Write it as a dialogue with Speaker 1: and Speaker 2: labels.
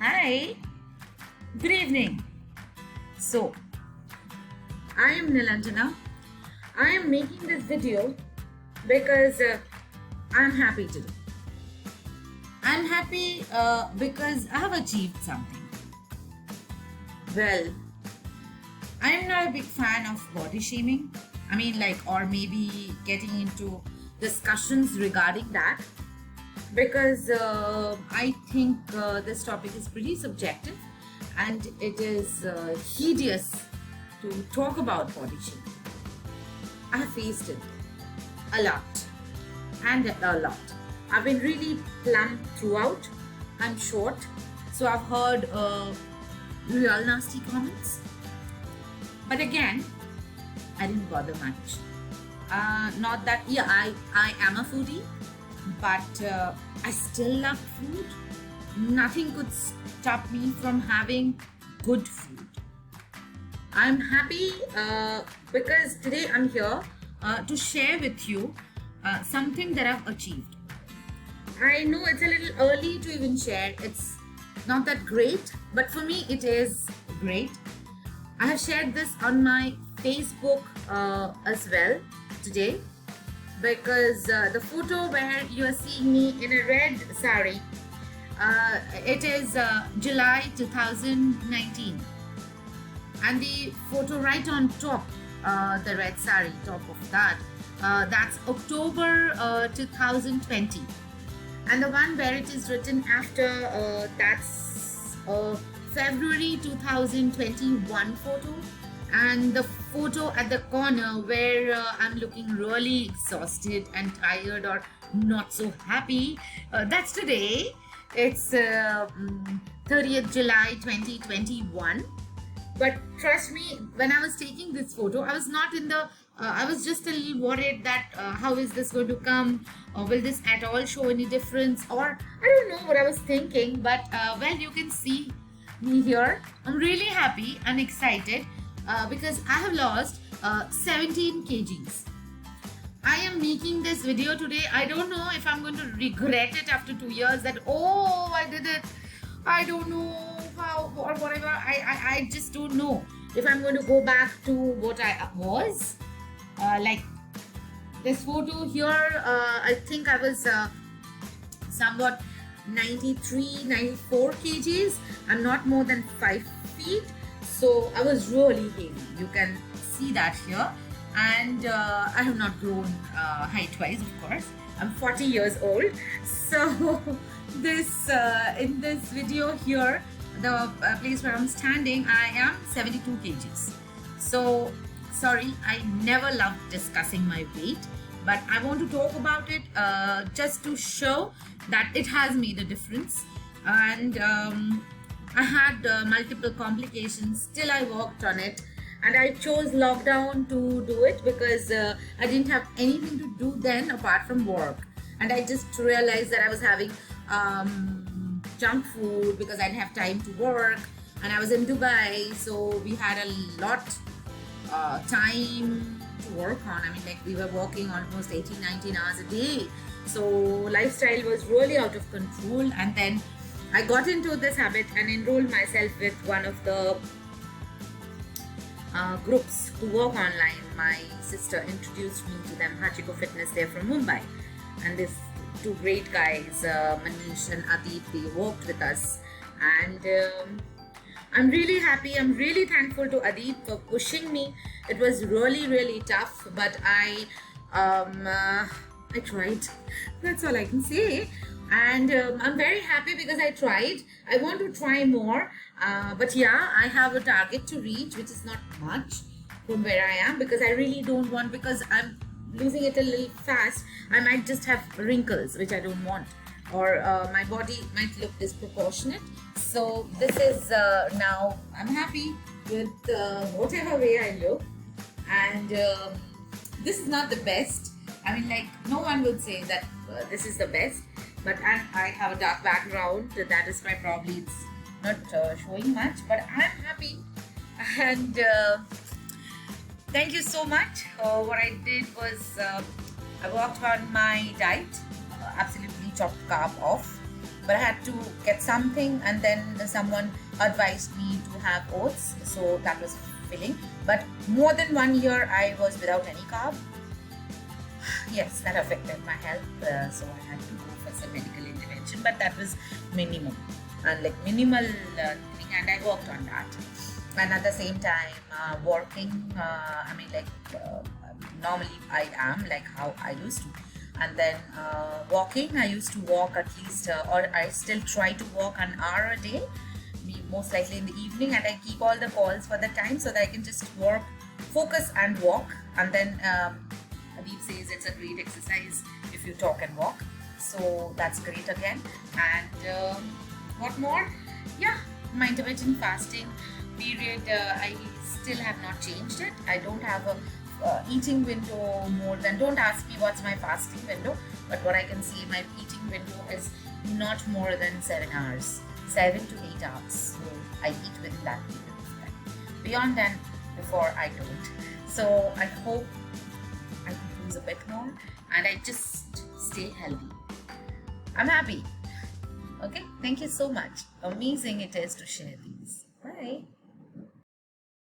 Speaker 1: Hi, good evening. So, I am Nilanjana. I am making this video because I'm happy today. I'm happy because I have achieved something. Well, I'm not a big fan of body shaming. Or maybe getting into discussions regarding that because I think this topic is pretty subjective and it is hideous to talk about body shaming. I have faced it a lot and a lot. I've been really plump throughout. I'm short, so I've heard real nasty comments. But again, I didn't bother much. Not that, yeah, I am a foodie, but I still love food. Nothing could stop me from having good food. I'm happy because today I'm here to share with you something that I've achieved. I know it's a little early to even share. It's not that great, but for me it is great. I have shared this on my Facebook as well today because the photo where you are seeing me in a red sari, it is July 2019, and the photo right on top, the red sari top of that, that's October 2020, and the one where it is written after, that's February 2021 photo, and the photo at the corner where I'm looking really exhausted and tired or not so happy, that's today. It's 30th July 2021. But trust me, when I was taking this photo, I was not in the I was just a little worried that how is this going to come, or will this at all show any difference, or I don't know what I was thinking. But well, you can see me here. I'm really happy and excited because I have lost 17 kgs. I am making this video today. I don't know if I'm going to regret it after 2 years that, oh, I did it. I don't know how or whatever. I just don't know if I'm going to go back to what I was. Like this photo here, I think I was somewhat 93, 94 kgs. I'm not more than 5 feet. So I was really heavy. You can see that here. And I have not grown height-wise, of course. I'm 40 years old. So this in this video here, the place where I'm standing, I am 72 kgs. So sorry, I never loved discussing my weight, but I want to talk about it just to show that it has made a difference. And I had multiple complications. Still I worked on it, and I chose lockdown to do it because I didn't have anything to do then apart from work. And I just realized that I was having junk food because I didn't have time to work, and I was in Dubai, so we had a lot time to work on. We were working almost 18, 19 hours a day. So lifestyle was really out of control. And then I got into this habit and enrolled myself with one of the groups who work online. My sister introduced me to them, Hachiko Fitness. They're from Mumbai, and these two great guys, Manish and Adib, they worked with us, and I'm really happy. I'm really thankful to Adib for pushing me. It was really tough, but I tried. That's all I can say. And I'm very happy because I tried. I want to try more, but yeah, I have a target to reach, which is not much from where I am, because I really don't want, because I'm losing it a little fast, I might just have wrinkles, which I don't want, or my body might look disproportionate. So this is now I'm happy with whatever way I look, and this is not the best. No one would say that this is the best, but I have a dark background. That is why probably it's not showing much, but I'm happy. And thank you so much. What I did was I worked on my diet, absolutely chopped carb off, but I had to get something, and then someone advised me to have oats, so that was filling. But more than 1 year I was without any carb. Yes, that affected my health, so I had to go for some medical intervention, but that was minimum and like minimal thing, and I worked on that. And at the same time, working, normally I am like how I used to. And then walking, I used to walk at least, or I still try to walk an hour a day, most likely in the evening, and I keep all the calls for the time so that I can just work, focus and walk. And then Habib says it's a great exercise if you talk and walk, so that's great again. And what more? Yeah, my intermittent fasting period, I still have not changed it. I don't have a eating window more than, don't ask me what's my fasting window, but what I can see, my eating window is not more than 7 hours, 7 to 8 hours. So I eat within that period of time. Beyond that, before I don't. So I hope I can lose a bit more and I just stay healthy. I'm happy. Okay, thank you so much. Amazing it is to share these. Bye.